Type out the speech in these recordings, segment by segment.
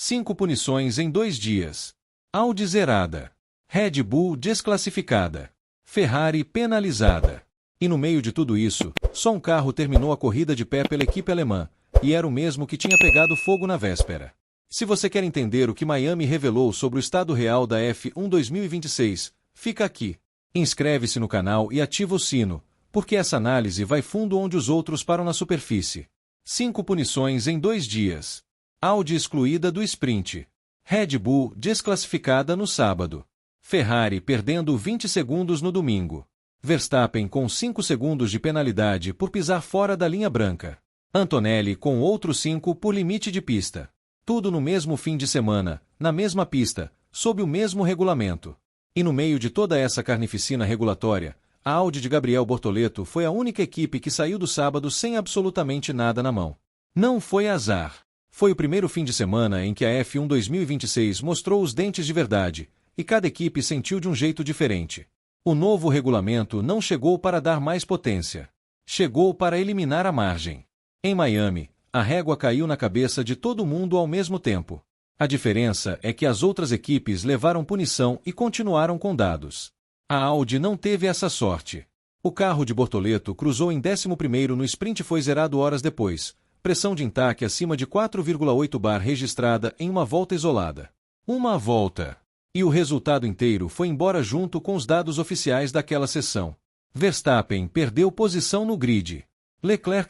5 punições em 2 dias. Audi zerada. Red Bull desclassificada. Ferrari penalizada. E no meio de tudo isso, só um carro terminou a corrida de pé pela equipe alemã, e era o mesmo que tinha pegado fogo na véspera. Se você quer entender o que Miami revelou sobre o estado real da F1 2026, fica aqui. Inscreve-se no canal e ativa o sino, porque essa análise vai fundo onde os outros param na superfície. 5 punições em 2 dias. Audi excluída do sprint. Red Bull desclassificada no sábado. Ferrari perdendo 20 segundos no domingo. Verstappen com 5 segundos de penalidade por pisar fora da linha branca. Antonelli com outros 5 por limite de pista. Tudo no mesmo fim de semana, na mesma pista, sob o mesmo regulamento. E no meio de toda essa carnificina regulatória, a Audi de Gabriel Bortoleto foi a única equipe que saiu do sábado sem absolutamente nada na mão. Não foi azar. Foi o primeiro fim de semana em que a F1 2026 mostrou os dentes de verdade, e cada equipe sentiu de um jeito diferente. O novo regulamento não chegou para dar mais potência. Chegou para eliminar a margem. Em Miami, a régua caiu na cabeça de todo mundo ao mesmo tempo. A diferença é que as outras equipes levaram punição e continuaram com dados. A Audi não teve essa sorte. O carro de Bortoleto cruzou em 11º no sprint e foi zerado horas depois. Pressão de encalhe acima de 4,8 bar registrada em uma volta isolada. Uma volta. E o resultado inteiro foi embora junto com os dados oficiais daquela sessão. Verstappen perdeu posição no grid. Leclerc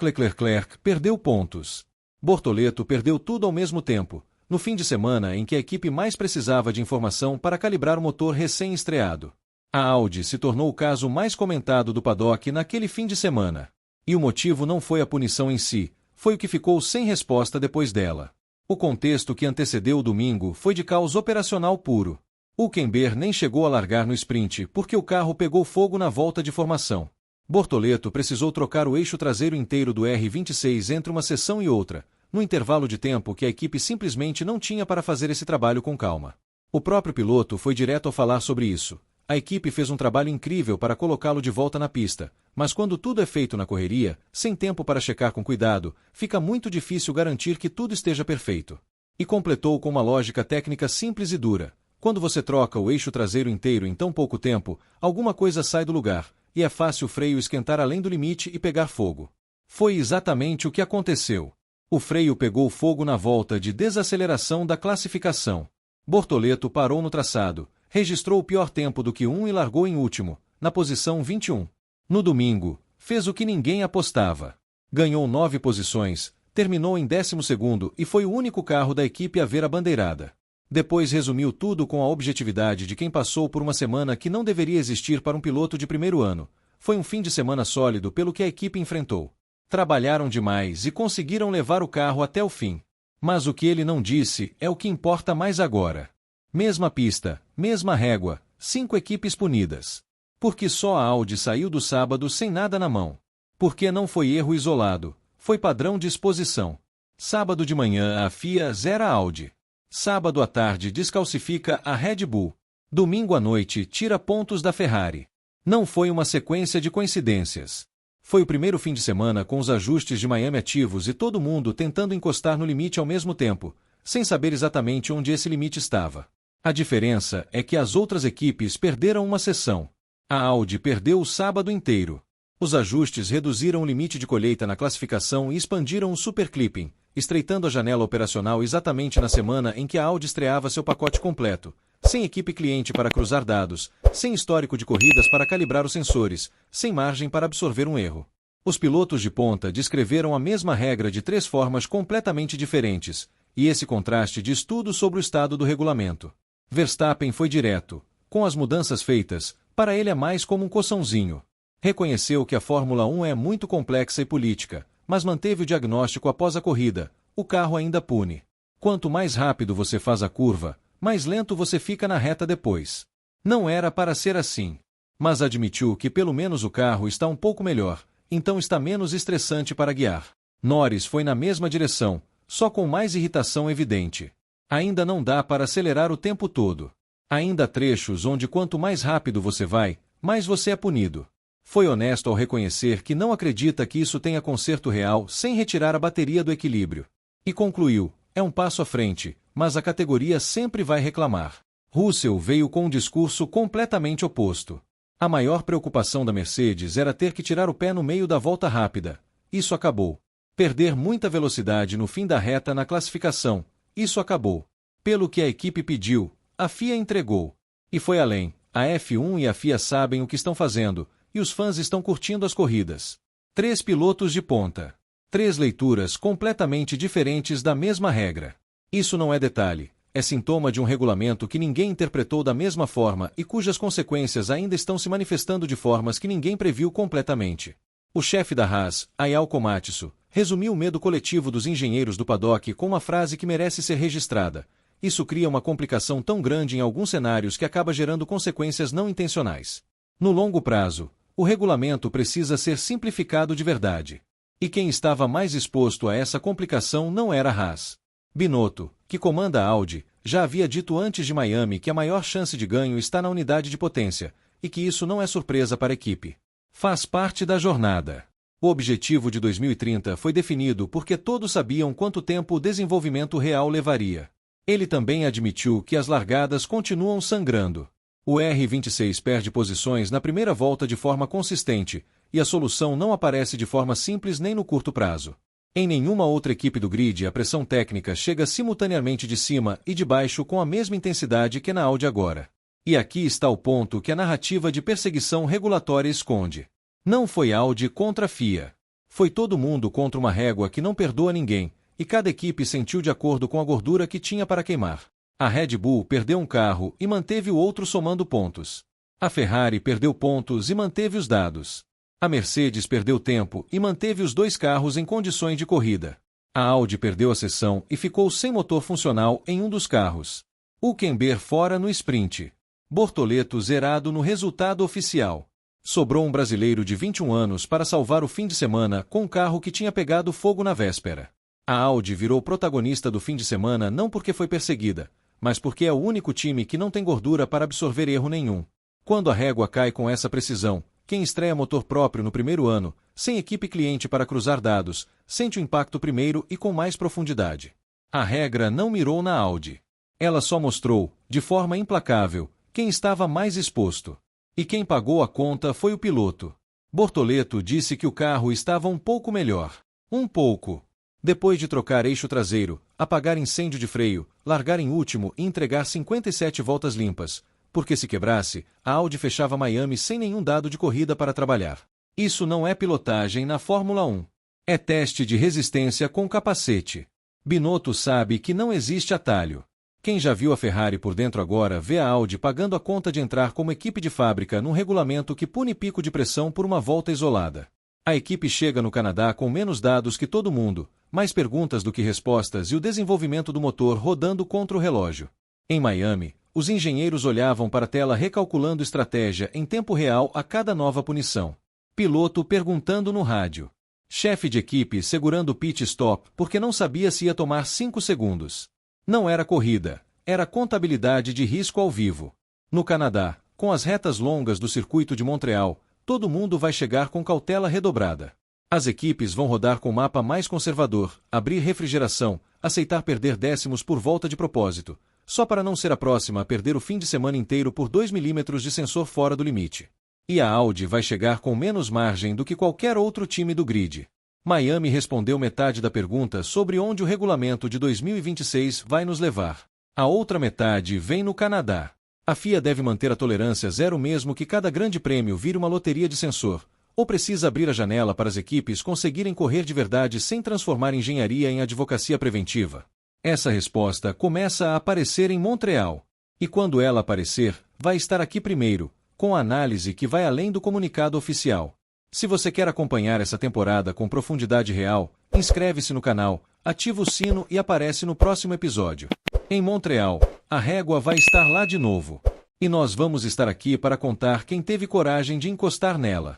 perdeu pontos. Bortoleto perdeu tudo ao mesmo tempo, no fim de semana em que a equipe mais precisava de informação para calibrar o motor recém-estreado. A Audi se tornou o caso mais comentado do paddock naquele fim de semana. E o motivo não foi a punição em si, foi o que ficou sem resposta depois dela. O contexto que antecedeu o domingo foi de caos operacional puro. Hülkenberg nem chegou a largar no sprint porque o carro pegou fogo na volta de formação. Bortoleto precisou trocar o eixo traseiro inteiro do R26 entre uma sessão e outra, no intervalo de tempo que a equipe simplesmente não tinha para fazer esse trabalho com calma. O próprio piloto foi direto ao falar sobre isso. A equipe fez um trabalho incrível para colocá-lo de volta na pista, mas quando tudo é feito na correria, sem tempo para checar com cuidado, fica muito difícil garantir que tudo esteja perfeito. E completou com uma lógica técnica simples e dura. Quando você troca o eixo traseiro inteiro em tão pouco tempo, alguma coisa sai do lugar, e é fácil o freio esquentar além do limite e pegar fogo. Foi exatamente o que aconteceu. O freio pegou fogo na volta de desaceleração da classificação. Bortoleto parou no traçado, registrou o pior tempo do Q1 e largou em último, na posição 21. No domingo, fez o que ninguém apostava. Ganhou 9 posições, terminou em 12º e foi o único carro da equipe a ver a bandeirada. Depois resumiu tudo com a objetividade de quem passou por uma semana que não deveria existir para um piloto de primeiro ano. Foi um fim de semana sólido pelo que a equipe enfrentou. Trabalharam demais e conseguiram levar o carro até o fim. Mas o que ele não disse é o que importa mais agora. Mesma pista, mesma régua, 5 equipes punidas. Porque só a Audi saiu do sábado sem nada na mão. Porque não foi erro isolado, foi padrão de exposição. Sábado de manhã a FIA zera a Audi. Sábado à tarde descalcifica a Red Bull. Domingo à noite tira pontos da Ferrari. Não foi uma sequência de coincidências. Foi o primeiro fim de semana com os ajustes de Miami ativos e todo mundo tentando encostar no limite ao mesmo tempo, sem saber exatamente onde esse limite estava. A diferença é que as outras equipes perderam uma sessão. A Audi perdeu o sábado inteiro. Os ajustes reduziram o limite de colheita na classificação e expandiram o superclipping, estreitando a janela operacional exatamente na semana em que a Audi estreava seu pacote completo, sem equipe cliente para cruzar dados, sem histórico de corridas para calibrar os sensores, sem margem para absorver um erro. Os pilotos de ponta descreveram a mesma regra de 3 formas completamente diferentes, e esse contraste diz tudo sobre o estado do regulamento. Verstappen foi direto. Com as mudanças feitas, para ele é mais como um coçãozinho. Reconheceu que a Fórmula 1 é muito complexa e política, mas manteve o diagnóstico após a corrida. O carro ainda pune. Quanto mais rápido você faz a curva, mais lento você fica na reta depois. Não era para ser assim. Mas admitiu que pelo menos o carro está um pouco melhor, então está menos estressante para guiar. Norris foi na mesma direção, só com mais irritação evidente. Ainda não dá para acelerar o tempo todo. Ainda há trechos onde quanto mais rápido você vai, mais você é punido. Foi honesto ao reconhecer que não acredita que isso tenha conserto real sem retirar a bateria do equilíbrio. E concluiu, é um passo à frente, mas a categoria sempre vai reclamar. Russell veio com um discurso completamente oposto. A maior preocupação da Mercedes era ter que tirar o pé no meio da volta rápida. Isso acabou. Perder muita velocidade no fim da reta na classificação. Isso acabou. Pelo que a equipe pediu, a FIA entregou. E foi além. A F1 e a FIA sabem o que estão fazendo, e os fãs estão curtindo as corridas. 3 pilotos de ponta. 3 leituras completamente diferentes da mesma regra. Isso não é detalhe, é sintoma de um regulamento que ninguém interpretou da mesma forma e cujas consequências ainda estão se manifestando de formas que ninguém previu completamente. O chefe da Haas, Ayao Komatsu, resumiu o medo coletivo dos engenheiros do paddock com uma frase que merece ser registrada. Isso cria uma complicação tão grande em alguns cenários que acaba gerando consequências não intencionais. No longo prazo, o regulamento precisa ser simplificado de verdade. E quem estava mais exposto a essa complicação não era a Haas. Binotto, que comanda a Audi, já havia dito antes de Miami que a maior chance de ganho está na unidade de potência, e que isso não é surpresa para a equipe. Faz parte da jornada. O objetivo de 2030 foi definido porque todos sabiam quanto tempo o desenvolvimento real levaria. Ele também admitiu que as largadas continuam sangrando. O R26 perde posições na primeira volta de forma consistente, e a solução não aparece de forma simples nem no curto prazo. Em nenhuma outra equipe do grid a pressão técnica chega simultaneamente de cima e de baixo com a mesma intensidade que na Audi agora. E aqui está o ponto que a narrativa de perseguição regulatória esconde. Não foi Audi contra a FIA. Foi todo mundo contra uma régua que não perdoa ninguém, e cada equipe sentiu de acordo com a gordura que tinha para queimar. A Red Bull perdeu um carro e manteve o outro somando pontos. A Ferrari perdeu pontos e manteve os dados. A Mercedes perdeu tempo e manteve os 2 carros em condições de corrida. A Audi perdeu a sessão e ficou sem motor funcional em um dos carros. Hülkenberg fora no sprint. Bortoleto zerado no resultado oficial. Sobrou um brasileiro de 21 anos para salvar o fim de semana com um carro que tinha pegado fogo na véspera. A Audi virou protagonista do fim de semana não porque foi perseguida, mas porque é o único time que não tem gordura para absorver erro nenhum. Quando a régua cai com essa precisão, quem estreia motor próprio no primeiro ano, sem equipe cliente para cruzar dados, sente o impacto primeiro e com mais profundidade. A regra não mirou na Audi. Ela só mostrou, de forma implacável, quem estava mais exposto. E quem pagou a conta foi o piloto. Bortoleto disse que o carro estava um pouco melhor. Um pouco. Depois de trocar eixo traseiro, apagar incêndio de freio, largar em último e entregar 57 voltas limpas, porque se quebrasse, a Audi fechava Miami sem nenhum dado de corrida para trabalhar. Isso não é pilotagem na Fórmula 1. É teste de resistência com capacete. Binotto sabe que não existe atalho. Quem já viu a Ferrari por dentro agora vê a Audi pagando a conta de entrar como equipe de fábrica num regulamento que pune pico de pressão por uma volta isolada. A equipe chega no Canadá com menos dados que todo mundo, mais perguntas do que respostas e o desenvolvimento do motor rodando contra o relógio. Em Miami, os engenheiros olhavam para a tela recalculando estratégia em tempo real a cada nova punição. Piloto perguntando no rádio. Chefe de equipe segurando o pit stop porque não sabia se ia tomar 5 segundos. Não era corrida, era contabilidade de risco ao vivo. No Canadá, com as retas longas do circuito de Montreal, todo mundo vai chegar com cautela redobrada. As equipes vão rodar com mapa mais conservador, abrir refrigeração, aceitar perder décimos por volta de propósito, só para não ser a próxima a perder o fim de semana inteiro por 2 milímetros de sensor fora do limite. E a Audi vai chegar com menos margem do que qualquer outro time do grid. Miami respondeu metade da pergunta sobre onde o regulamento de 2026 vai nos levar. A outra metade vem no Canadá. A FIA deve manter a tolerância zero mesmo que cada grande prêmio vire uma loteria de sensor, ou precisa abrir a janela para as equipes conseguirem correr de verdade sem transformar engenharia em advocacia preventiva? Essa resposta começa a aparecer em Montreal. E quando ela aparecer, vai estar aqui primeiro, com a análise que vai além do comunicado oficial. Se você quer acompanhar essa temporada com profundidade real, inscreve-se no canal, ativa o sino e aparece no próximo episódio. Em Montreal, a régua vai estar lá de novo. E nós vamos estar aqui para contar quem teve coragem de encostar nela.